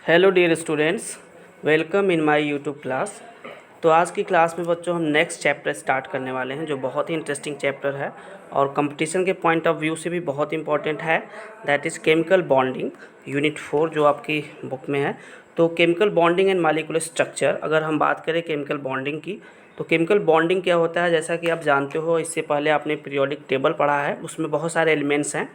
Hello dear students, welcome in my YouTube class. तो आज की क्लास में बच्चों हम नेक्स्ट चैप्टर स्टार्ट करने वाले हैं जो बहुत ही इंटरेस्टिंग चैप्टर है और कंपटीशन के पॉइंट ऑफ व्यू से भी बहुत इंपॉर्टेंट है। That is chemical bonding, unit 4 जो आपकी बुक में है। तो chemical bonding and molecular structure, अगर हम बात करें केमिकल बॉन्डिंग की, तो केमिकल बॉन्डिंग क्या होता है, जैसा कि आप जानते हो, इससे पहले आपने पीरियोडिक टेबल पढ़ा है, उसमें बहुत सारे एलिमेंट्स हैं।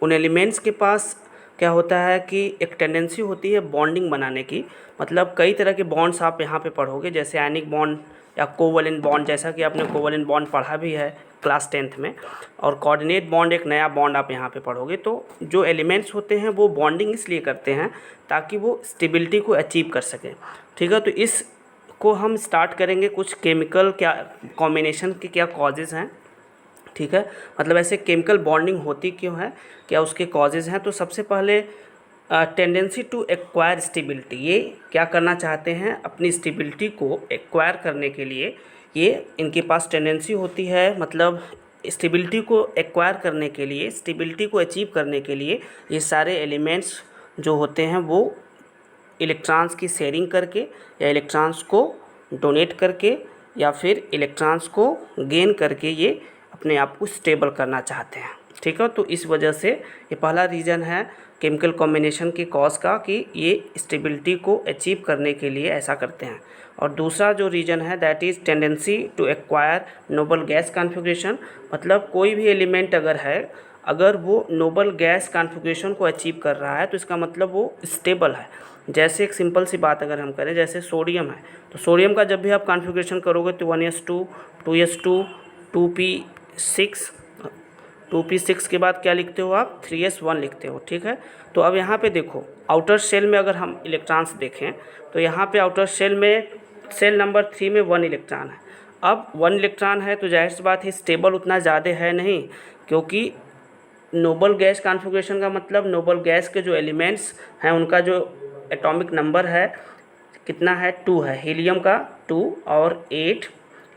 उन एलिमेंट्स के पास क्या होता है कि एक टेंडेंसी होती है बॉन्डिंग बनाने की। मतलब कई तरह के बॉन्ड्स आप यहाँ पे पढ़ोगे, जैसे आयनिक बॉन्ड या कोवलेंट बॉन्ड, जैसा कि आपने कोवलेंट बॉन्ड पढ़ा भी है क्लास 10th में। और कोऑर्डिनेट बॉन्ड, एक नया बॉन्ड आप यहाँ पे पढ़ोगे। तो जो एलिमेंट्स होते हैं वो बॉन्डिंग इसलिए करते हैं ताकि वो स्टेबिलिटी को अचीव कर सकें। ठीक है, तो इस को हम स्टार्ट करेंगे कुछ केमिकल क्या कॉम्बिनेशन के क्या कॉजेज़ हैं। ठीक है, मतलब ऐसे केमिकल बॉन्डिंग होती क्यों है, क्या उसके कॉजेज़ हैं। तो सबसे पहले टेंडेंसी टू एक्वायर स्टेबिलिटी, ये क्या करना चाहते हैं, अपनी स्टेबिलिटी को एक्वायर करने के लिए ये इनके पास टेंडेंसी होती है। मतलब स्टेबिलिटी को एक्वायर करने के लिए, स्टेबिलिटी को अचीव करने के लिए ये सारे एलिमेंट्स जो होते हैं वो इलेक्ट्रॉन्स की शेयरिंग करके या इलेक्ट्रॉन्स को डोनेट करके या फिर इलेक्ट्रॉन्स को गेन करके ये अपने आप को स्टेबल करना चाहते हैं। ठीक है, तो इस वजह से ये पहला रीज़न है केमिकल कॉम्बिनेशन के कॉज का कि ये स्टेबिलिटी को अचीव करने के लिए ऐसा करते हैं। और दूसरा जो रीज़न है that is tendency to acquire noble gas configuration. मतलब कोई भी एलिमेंट अगर है, अगर वो नोबल गैस कॉन्फ़िगरेशन को अचीव कर रहा है तो इसका मतलब वो स्टेबल है। जैसे एक सिंपल सी बात अगर हम करें, जैसे सोडियम है, तो सोडियम का जब भी आप कॉन्फ़िगरेशन करोगे तो 1s2 2s2 2p6, 2p6 के बाद क्या लिखते हो आप, 3s1 लिखते हो। ठीक है, तो अब यहाँ पे देखो आउटर शेल में अगर हम इलेक्ट्रॉन्स देखें तो यहाँ पे आउटर शेल में सेल नंबर 3 में 1 इलेक्ट्रॉन है। अब 1 इलेक्ट्रॉन है तो जाहिर सी बात है स्टेबल उतना ज़्यादा है नहीं, क्योंकि नोबल गैस कॉन्फ़िगरेशन का मतलब नोबल गैस के जो एलिमेंट्स हैं उनका जो एटॉमिक नंबर है कितना है, 2 है। हीलियम का 2 और 8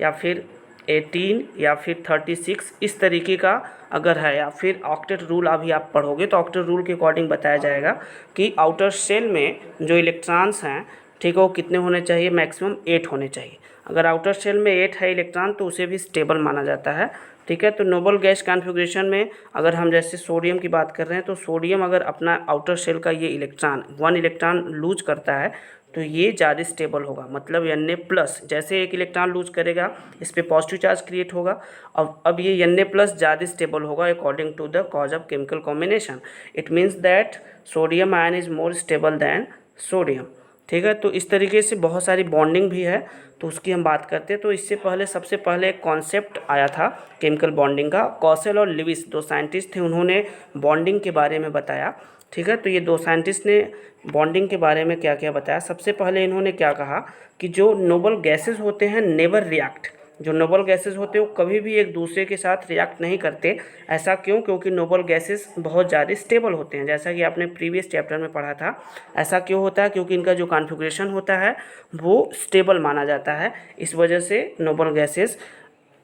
या फिर 18 या फिर 36 इस तरीके का अगर है, या फिर ऑक्टेट रूल अभी आप पढ़ोगे तो ऑक्टेट रूल के अकॉर्डिंग बताया जाएगा कि आउटर शेल में जो इलेक्ट्रॉन्स हैं, ठीक है, वो कितने होने चाहिए, मैक्सिमम 8 होने चाहिए। अगर आउटर शेल में 8 है इलेक्ट्रॉन तो उसे भी स्टेबल माना जाता है। ठीक है, तो नोबल गैस कॉन्फ़िगरेशन में अगर हम जैसे सोडियम की बात कर रहे हैं तो सोडियम अगर अपना आउटर शेल का ये इलेक्ट्रॉन 1 इलेक्ट्रॉन लूज करता है तो ये ज़्यादा स्टेबल होगा। मतलब Na+, जैसे एक इलेक्ट्रॉन लूज करेगा इस पर पॉजिटिव चार्ज क्रिएट होगा। अब ये Na+ ज़्यादा स्टेबल होगा according to the cause of chemical combination. It means that sodium ion is more stable than sodium. ठीक है, तो इस तरीके से बहुत सारी बॉन्डिंग भी है, तो उसकी हम बात करते हैं। तो इससे पहले सबसे पहले एक कॉन्सेप्ट आया था केमिकल बॉन्डिंग का, कॉसेल और लिविस 2 साइंटिस्ट थे, उन्होंने बॉन्डिंग के बारे में बताया। ठीक है, तो ये 2 साइंटिस्ट ने बॉन्डिंग के बारे में क्या क्या बताया। सबसे पहले इन्होंने क्या कहा कि जो नोबल गैसेस होते हैं नेवर रिएक्ट, जो नोबल गैसेस होते हैं वो कभी भी एक दूसरे के साथ रिएक्ट नहीं करते। ऐसा क्यों, क्योंकि नोबल गैसेस बहुत ज़्यादा स्टेबल होते हैं, जैसा कि आपने प्रीवियस चैप्टर में पढ़ा था। ऐसा क्यों होता है, क्योंकि इनका जो कॉन्फ़िगरेशन होता है वो स्टेबल माना जाता है। इस वजह से नोबल गैसेस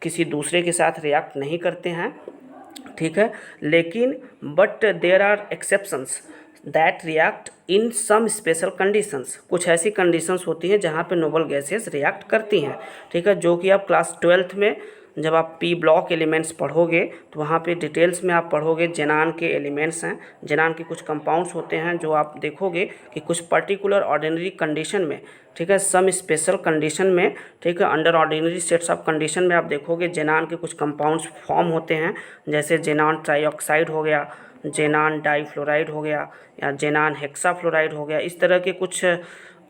किसी दूसरे के साथ रिएक्ट नहीं करते हैं। ठीक है, लेकिन but there are exceptions that react in some special conditions. कुछ ऐसी कंडीशंस होती हैं जहाँ पे नोबल गैसेस रिएक्ट करती हैं। ठीक है, जो कि आप क्लास 12th में जब आप पी ब्लॉक एलिमेंट्स पढ़ोगे तो वहाँ पे डिटेल्स में आप पढ़ोगे जेनान के एलिमेंट्स हैं, जेनान के कुछ कंपाउंड्स होते हैं जो आप देखोगे कि कुछ पर्टिकुलर ऑर्डिनरी कंडीशन में, ठीक है, सम स्पेशल कंडीशन में, ठीक है, under ordinary sets of condition में आप देखोगे जेनान के कुछ कंपाउंड्स फॉर्म होते हैं। जैसे जेनान ट्राईऑक्साइड हो गया, जेनान डाईफ्लोराइड हो गया, या जेनान हेक्साफ्लोराइड हो गया। इस तरह के कुछ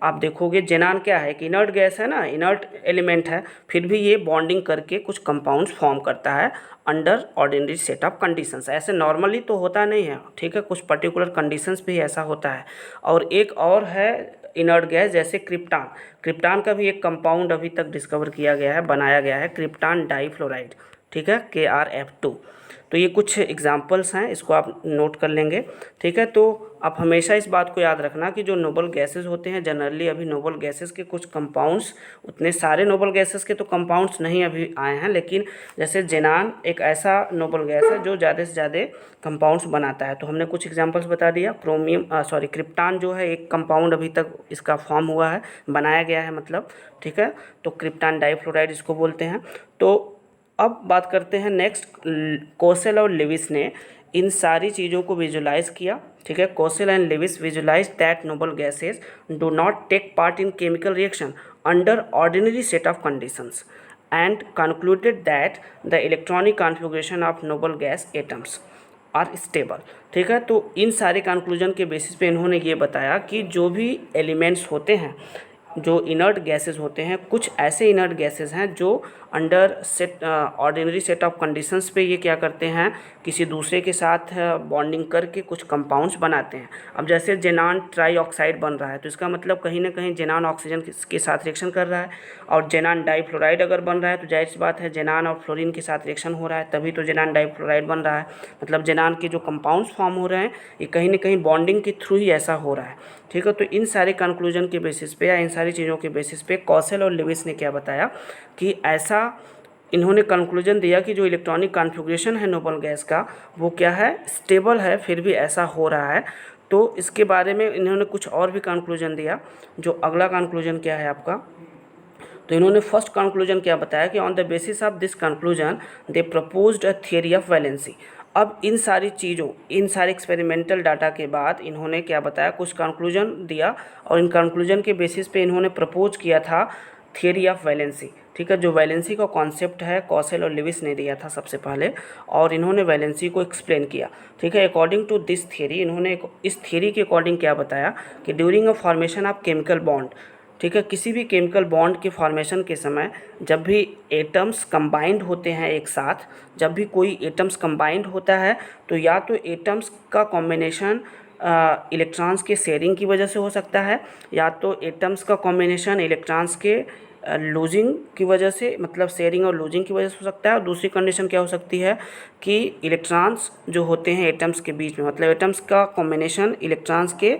आप देखोगे। जेनान क्या है कि इनर्ट गैस है ना, इनर्ट एलिमेंट है, फिर भी ये बॉन्डिंग करके कुछ कंपाउंड्स फॉर्म करता है under ordinary set of conditions. ऐसे नॉर्मली तो होता नहीं है, ठीक है, कुछ पर्टिकुलर कंडीशंस भी ऐसा होता है। और एक और है इनर्ट गैस, जैसे क्रिप्टान। क्रिप्टान का भी एक कंपाउंड अभी तक डिस्कवर किया गया है, बनाया गया है, क्रिप्टान डाईफ्लोराइड। ठीक है, KrF2। तो ये कुछ एग्जांपल्स हैं, इसको आप नोट कर लेंगे, ठीक है। तो आप हमेशा इस बात को याद रखना कि जो नोबल गैसेस होते हैं जनरली, अभी नोबल गैसेस के कुछ कंपाउंड्स, उतने सारे नोबल गैसेस के तो कंपाउंड्स नहीं अभी आए हैं, लेकिन जैसे जेनान एक ऐसा नोबल गैस है जो ज़्यादा से ज़्यादा कंपाउंड्स बनाता है। तो हमने कुछ एग्जांपल्स बता दिया। क्रिप्टान जो है एक कंपाउंड अभी तक इसका फॉर्म हुआ है, बनाया गया है मतलब, ठीक है। तो क्रिप्टान डाइफ्लोराइड इसको बोलते हैं। तो अब बात करते हैं नेक्स्ट, कोसेल और लेविस ने इन सारी चीज़ों को विजुलाइज किया, ठीक है। Kossel and Lewis visualise that noble gases do not take part in chemical reaction under ordinary set of conditions and concluded that the electronic configuration of noble gas atoms are stable, ठीक है। तो इन सारे conclusion के basis पे इन्होंने ये बताया कि जो भी एलिमेंट्स होते हैं, जो इनर्ट गैसेस होते हैं, कुछ ऐसे इनर्ट गैसेस हैं जो under ordinary set of conditions पे ये क्या करते हैं, किसी दूसरे के साथ बॉन्डिंग करके कुछ कंपाउंड्स बनाते हैं। अब जैसे जेनान ट्राईऑक्साइड बन रहा है, तो इसका मतलब कहीं ना कहीं जेनान ऑक्सीजन के साथ रिएक्शन कर रहा है, और जेनान डाइफ्लोराइड अगर बन रहा है तो जाहिर सी बात है जेनान और फ्लोरीन के साथ रिएक्शन हो रहा है, तभी तो जेनान डाइफ्लोराइड बन रहा है। मतलब जेनान के जो कंपाउंड्स फॉर्म हो रहे हैं ये कहीं ना कहीं बॉन्डिंग के थ्रू ही ऐसा हो रहा है, ठीक है। तो इन सारे कंक्लूजन के बेसिस पे या इन सारी चीज़ों के बेसिस पे कोसेल और लेविस ने क्या बताया कि ऐसा इन्होंने कंक्लूजन दिया कि जो इलेक्ट्रॉनिक कॉन्फ़िगरेशन है नोबल गैस का वो क्या है, स्टेबल है, फिर भी ऐसा हो रहा है। तो इसके बारे में इन्होंने कुछ और भी कंक्लूजन दिया। जो अगला कंक्लूजन क्या है आपका, तो इन्होंने फर्स्ट कंक्लूजन क्या बताया कि on the basis of this conclusion they proposed a theory of valency. अब इन सारी चीज़ों, इन सारे एक्सपेरिमेंटल डाटा के बाद इन्होंने क्या बताया, कुछ कंक्लूजन दिया, और इन कंक्लूजन के बेसिस पे इन्होंने प्रपोज किया था थियरी ऑफ वैलेंसी, ठीक है। जो वैलेंसी का कॉन्सेप्ट है कोसेल और लेविस ने दिया था सबसे पहले, और इन्होंने वैलेंसी को एक्सप्लेन किया, ठीक है। अकॉर्डिंग टू दिस थियरी, इन्होंने इस थियरी के अकॉर्डिंग क्या बताया कि during a formation of chemical bond, ठीक है, किसी भी केमिकल बॉन्ड के फॉर्मेशन के समय जब भी एटम्स कंबाइंड होते हैं एक साथ, जब भी कोई एटम्स कंबाइंड होता है तो या तो एटम्स का कॉम्बिनेशन इलेक्ट्रॉन्स के शेयरिंग की वजह से हो सकता है, या तो एटम्स का कॉम्बिनेशन इलेक्ट्रॉन्स के लूजिंग की वजह से, मतलब शेयरिंग और लूजिंग की वजह से हो सकता है। और दूसरी कंडीशन क्या हो सकती है कि इलेक्ट्रॉन्स जो होते हैं एटम्स के बीच में, मतलब एटम्स का कॉम्बिनेशन इलेक्ट्रॉन्स के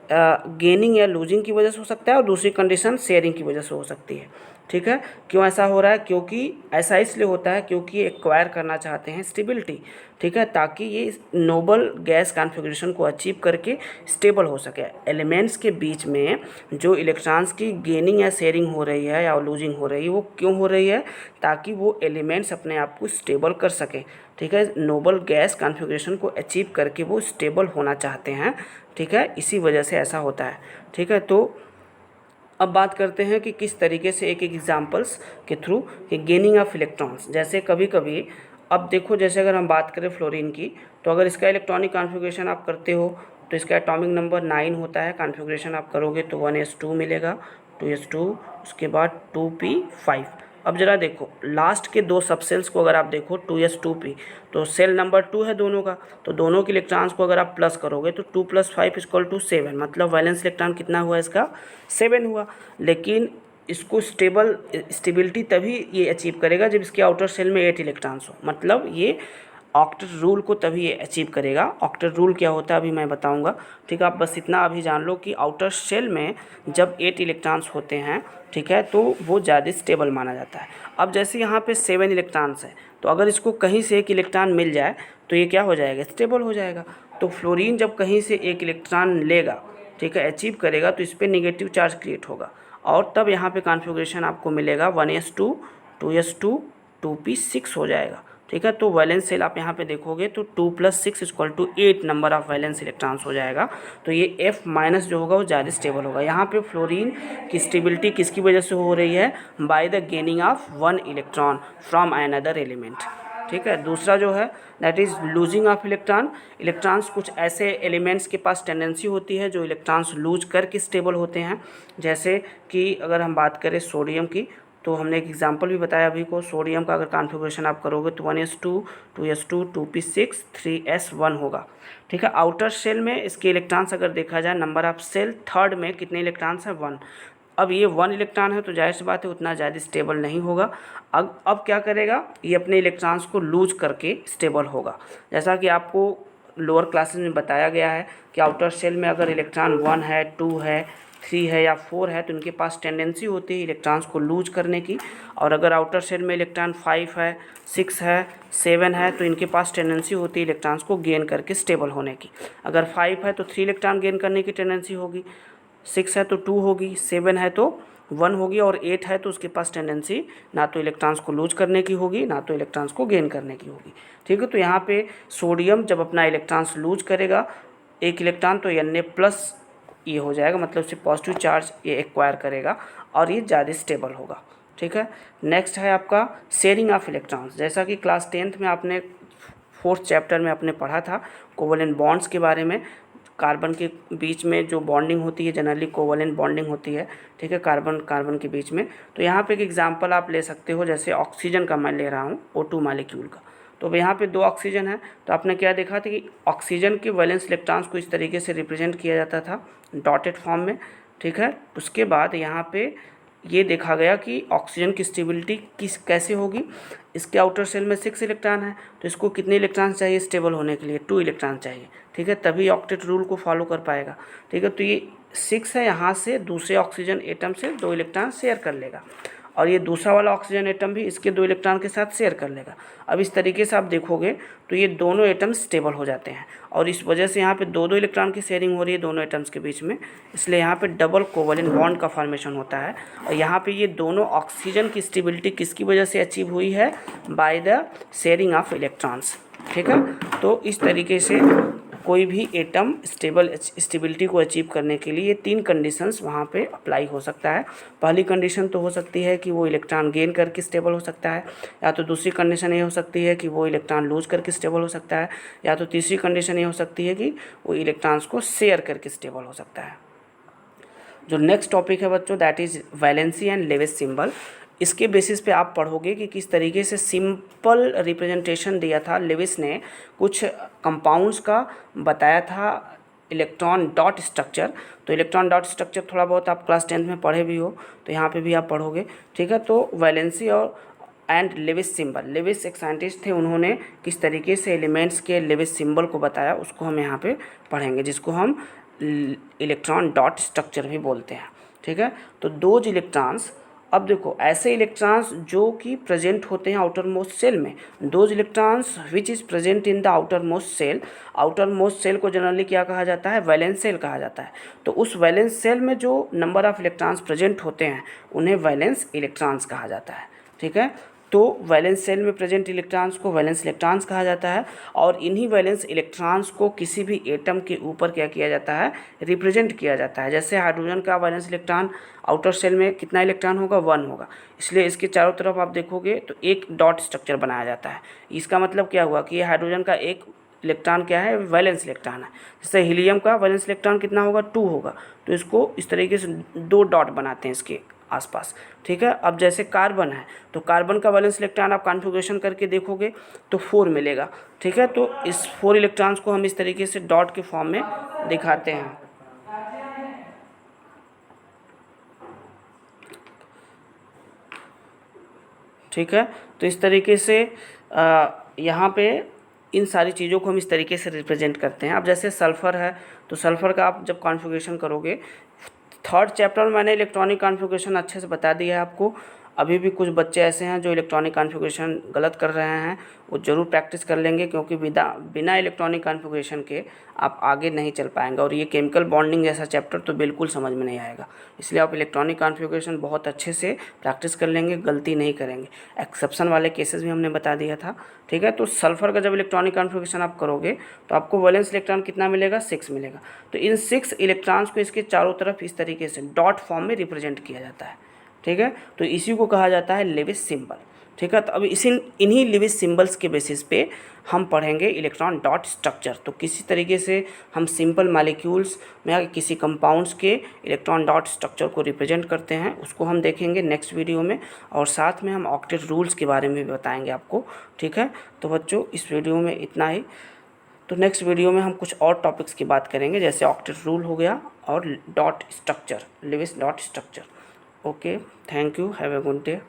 गेनिंग या लूजिंग की वजह से हो सकता है, और दूसरी कंडीशन शेयरिंग की वजह से हो सकती है, ठीक है। क्यों ऐसा हो रहा है, क्योंकि ऐसा इसलिए होता है क्योंकि एक्वायर करना चाहते हैं स्टेबिलिटी, ठीक है, ताकि ये नोबल गैस कॉन्फ़िगरेशन को अचीव करके स्टेबल हो सके। एलिमेंट्स के बीच में जो इलेक्ट्रॉन्स की गेनिंग या शेयरिंग हो रही है या लूजिंग हो रही है, वो क्यों हो रही है, ताकि वो एलिमेंट्स अपने आप को स्टेबल कर सकें, ठीक है। नोबल गैस कॉन्फ़िगरेशन को अचीव करके वो स्टेबल होना चाहते हैं, ठीक है, इसी वजह से ऐसा होता है, ठीक है। तो अब बात करते हैं कि किस तरीके से एक एक एग्जांपल्स के थ्रू कि गेनिंग ऑफ इलेक्ट्रॉन्स, जैसे कभी कभी, अब देखो जैसे अगर हम बात करें फ्लोरीन की, तो अगर इसका इलेक्ट्रॉनिक कॉन्फ़िगरेशन आप करते हो तो इसका एटॉमिक नंबर 9 होता है, कॉन्फ़िगरेशन आप करोगे तो 1s2 मिलेगा, 2s2, उसके बाद 2p5। अब ज़रा देखो लास्ट के दो सब सेल्स को अगर आप देखो 2s2p, तो सेल नंबर 2 है दोनों का, तो दोनों के इलेक्ट्रॉन्स को अगर आप प्लस करोगे तो 2 + 5 = 7, मतलब वैलेंस इलेक्ट्रॉन कितना हुआ इसका, 7 हुआ। लेकिन इसको स्टेबिलिटी तभी ये अचीव करेगा जब इसके आउटर सेल में 8 इलेक्ट्रॉन्स हो, मतलब ये ऑक्टेट रूल को तभी ये अचीव करेगा। ऑक्टेट रूल क्या होता है अभी मैं बताऊंगा, ठीक है। आप बस इतना अभी जान लो कि आउटर शेल में जब 8 इलेक्ट्रॉन्स होते हैं, ठीक है, तो वो ज़्यादा स्टेबल माना जाता है। अब जैसे यहाँ पे 7 इलेक्ट्रॉन्स है, तो अगर इसको कहीं से एक इलेक्ट्रॉन मिल जाए तो ये क्या हो जाएगा, स्टेबल हो जाएगा। तो फ्लोरीन जब कहीं से एक इलेक्ट्रॉन लेगा, ठीक है, अचीव करेगा, तो इस पर निगेटिव चार्ज क्रिएट होगा, और तब यहाँ पे कॉन्फ़िगरेशन आपको मिलेगा 1s2, 2s2, 2p6 हो जाएगा, ठीक है। तो वैलेंस सेल आप यहाँ पे देखोगे तो 2 + 6 = 8 नंबर ऑफ वैलेंस इलेक्ट्रॉन्स हो जाएगा। तो ये F- जो होगा वो ज़्यादा स्टेबल होगा। यहाँ पे फ्लोरीन की स्टेबिलिटी किसकी वजह से हो रही है, by the gaining of 1 electron from another element, ठीक है। दूसरा जो है that is losing of electron. Electrons कुछ ऐसे एलिमेंट्स के पास टेंडेंसी होती है जो इलेक्ट्रॉन्स लूज करके स्टेबल होते हैं, जैसे कि अगर हम बात करें सोडियम की, तो हमने एक एग्जांपल भी बताया अभी को, सोडियम का अगर कॉन्फ़िगरेशन आप करोगे तो 1s2, 2s2, 2p6, 3s1 होगा, ठीक है। आउटर शेल में इसके इलेक्ट्रॉन्स अगर देखा जाए, नंबर ऑफ सेल थर्ड में कितने इलेक्ट्रॉन्स हैं, 1। अब ये 1 इलेक्ट्रॉन है तो जाहिर सी बात है उतना ज़्यादा स्टेबल नहीं होगा। अब क्या करेगा, ये अपने इलेक्ट्रॉन्स को लूज करके स्टेबल होगा। जैसा कि आपको लोअर क्लासेस में बताया गया है कि आउटर सेल में अगर इलेक्ट्रॉन 1 है, 2 है, 3 है या 4 है तो इनके पास टेंडेंसी होती है इलेक्ट्रॉन्स को लूज करने की। और अगर आउटर सेल में इलेक्ट्रॉन 5 है, 6 है, 7 है तो इनके पास टेंडेंसी होती है इलेक्ट्रॉन्स को गेन करके स्टेबल होने की। अगर 5 है तो 3 इलेक्ट्रॉन गेन करने की टेंडेंसी होगी, 6 है तो 2 होगी, 7 है तो 1 होगी और 8 है तो उसके पास टेंडेंसी ना तो इलेक्ट्रॉन्स को लूज करने की होगी ना तो इलेक्ट्रॉन्स को गेन करने की होगी। ठीक है, तो यहाँ पे सोडियम जब अपना इलेक्ट्रॉन्स लूज करेगा 1 इलेक्ट्रॉन तो Na प्लस ये हो जाएगा, मतलब उससे पॉजिटिव चार्ज ये एक्वायर करेगा और ये ज़्यादा स्टेबल होगा। ठीक है, नेक्स्ट है आपका शेयरिंग ऑफ इलेक्ट्रॉन्स। जैसा कि क्लास 10th में आपने 4th चैप्टर में आपने पढ़ा था कोवलेंट बॉन्ड्स के बारे में। कार्बन के बीच में जो बॉन्डिंग होती है जनरली कोवलेंट बॉन्डिंग होती है। ठीक है, कार्बन कार्बन के बीच में। तो यहाँ पे एक एग्जांपल आप ले सकते हो, जैसे ऑक्सीजन का मैं ले रहा हूँ O2 मालिक्यूल का। तो अब यहाँ पे 2 ऑक्सीजन है तो आपने क्या देखा था कि ऑक्सीजन के वैलेंस इलेक्ट्रॉन्स को इस तरीके से रिप्रेजेंट किया जाता था डॉटेड फॉर्म में। ठीक है, उसके बाद यहाँ पे ये देखा गया कि ऑक्सीजन की स्टेबिलिटी कैसे होगी। इसके आउटर सेल में 6 इलेक्ट्रॉन है तो इसको कितने इलेक्ट्रॉन चाहिए स्टेबल होने के लिए, 2 इलेक्ट्रॉन चाहिए। ठीक है, तभी ऑक्टेट रूल को फॉलो कर पाएगा। ठीक है, तो ये 6 है, यहाँ से दूसरे ऑक्सीजन एटम से 2 इलेक्ट्रॉन शेयर कर लेगा और ये दूसरा वाला ऑक्सीजन एटम भी इसके 2 इलेक्ट्रॉन के साथ शेयर कर लेगा। अब इस तरीके से आप देखोगे तो ये दोनों एटम स्टेबल हो जाते हैं और इस वजह से यहाँ पे 2-2 इलेक्ट्रॉन की शेयरिंग हो रही है दोनों एटम्स के बीच में, इसलिए यहाँ पे डबल कोवलेंट बॉन्ड का फॉर्मेशन होता है। और यहाँ पे ये दोनों ऑक्सीजन की स्टेबिलिटी किसकी वजह से अचीव हुई है, by the sharing of electrons. ठीक है, तो इस तरीके से कोई भी एटम स्टेबिलिटी को अचीव करने के लिए 3 कंडीशंस वहाँ पे अप्लाई हो सकता है। पहली कंडीशन तो हो सकती है कि वो इलेक्ट्रॉन गेन करके स्टेबल हो सकता है, या तो दूसरी कंडीशन ये हो सकती है कि वो इलेक्ट्रॉन लूज करके स्टेबल हो सकता है, या तो तीसरी कंडीशन ये हो सकती है कि वो इलेक्ट्रॉन्स को शेयर करके स्टेबल हो सकता है। जो नेक्स्ट टॉपिक है बच्चों that is valency and Lewis symbol. इसके बेसिस पे आप पढ़ोगे कि किस तरीके से सिंपल रिप्रेजेंटेशन दिया था लेविस ने, कुछ कंपाउंड्स का बताया था इलेक्ट्रॉन डॉट स्ट्रक्चर। तो इलेक्ट्रॉन डॉट स्ट्रक्चर थोड़ा बहुत आप क्लास 10th में पढ़े भी हो तो यहाँ पे भी आप पढ़ोगे। ठीक है, तो वैलेंसी और एंड लेविस सिंबल, लेविस एक साइंटिस्ट थे, उन्होंने किस तरीके से एलिमेंट्स के लेविस सिंबल को बताया उसको हम यहाँ पे पढ़ेंगे, जिसको हम इलेक्ट्रॉन डॉट स्ट्रक्चर भी बोलते हैं। ठीक है, तो दोज इलेक्ट्रॉन्स, अब देखो ऐसे इलेक्ट्रॉन्स जो कि प्रेजेंट होते हैं आउटर मोस्ट सेल में, those electrons which is present in the outer most shell. Outer most shell को जनरली क्या कहा जाता है, वैलेंस सेल कहा जाता है। तो उस वैलेंस सेल में जो नंबर ऑफ इलेक्ट्रॉन्स प्रेजेंट होते हैं उन्हें वैलेंस इलेक्ट्रॉन्स कहा जाता है। ठीक है, तो वैलेंस सेल में प्रेजेंट इलेक्ट्रॉन्स को वैलेंस इलेक्ट्रॉन्स कहा जाता है और इन्हीं वैलेंस इलेक्ट्रॉन्स को किसी भी एटम के ऊपर क्या किया जाता है, रिप्रेजेंट किया जाता है। जैसे हाइड्रोजन का वैलेंस इलेक्ट्रॉन आउटर सेल में कितना इलेक्ट्रॉन होगा, 1 होगा, इसलिए इसके चारों तरफ आप देखोगे तो एक डॉट स्ट्रक्चर बनाया जाता है। इसका मतलब क्या हुआ कि ये हाइड्रोजन का एक इलेक्ट्रॉन क्या है, वैलेंस इलेक्ट्रॉन है। जैसे हीलियम का वैलेंस इलेक्ट्रॉन कितना होगा, 2 होगा, तो इसको इस तरीके से 2 डॉट बनाते हैं इसके आसपास। ठीक है, अब जैसे कार्बन है तो कार्बन का वैलेंस इलेक्ट्रॉन आप कॉन्फ़िगरेशन करके देखोगे तो 4 मिलेगा। ठीक है, तो इस 4 इलेक्ट्रॉन्स को हम इस तरीके से डॉट के फॉर्म में दिखाते हैं। ठीक है, तो इस तरीके से यहाँ पे इन सारी चीज़ों को हम इस तरीके से रिप्रेजेंट करते हैं। अब जैसे सल्फ़र है तो सल्फ़र का आप जब कॉन्फ़िगरेशन करोगे, 3rd चैप्टर में मैंने इलेक्ट्रॉनिक कॉन्फ़िगरेशन अच्छे से बता दिया है आपको। अभी भी कुछ बच्चे ऐसे हैं जो इलेक्ट्रॉनिक कॉन्फ़िगरेशन गलत कर रहे हैं, वो ज़रूर प्रैक्टिस कर लेंगे क्योंकि बिना इलेक्ट्रॉनिक कॉन्फ़िगरेशन के आप आगे नहीं चल पाएंगे और ये केमिकल बॉन्डिंग जैसा चैप्टर तो बिल्कुल समझ में नहीं आएगा। इसलिए आप इलेक्ट्रॉनिक कॉन्फ़िगरेशन बहुत अच्छे से प्रैक्टिस कर लेंगे, गलती नहीं करेंगे। एक्सेप्शन वाले केसेस भी हमने बता दिया था। ठीक है, तो सल्फ़र का जब इलेक्ट्रॉनिक कॉन्फ़िगरेशन आप करोगे तो आपको वैलेंस इलेक्ट्रॉन कितना मिलेगा, 6 मिलेगा। तो इन 6 इलेक्ट्रॉन्स को इसके चारों तरफ इस तरीके से डॉट फॉर्म में रिप्रेजेंट किया जाता है। ठीक है, तो इसी को कहा जाता है लेविस सिंबल। ठीक है, तो अब इन्हीं लेविस सिंबल्स के बेसिस पे हम पढ़ेंगे इलेक्ट्रॉन डॉट स्ट्रक्चर। तो किसी तरीके से हम सिंपल मॉलिक्यूल्स में या किसी कंपाउंड्स के इलेक्ट्रॉन डॉट स्ट्रक्चर को रिप्रेजेंट करते हैं, उसको हम देखेंगे नेक्स्ट वीडियो में और साथ में हम ऑक्टेट रूल्स के बारे में भी बताएंगे आपको। ठीक है, तो बच्चों इस वीडियो में इतना ही। तो नेक्स्ट वीडियो में हम कुछ और टॉपिक्स की बात करेंगे, जैसे ऑक्टेट रूल हो गया और dot structure, Lewis dot structure. Okay, thank you, have a good day.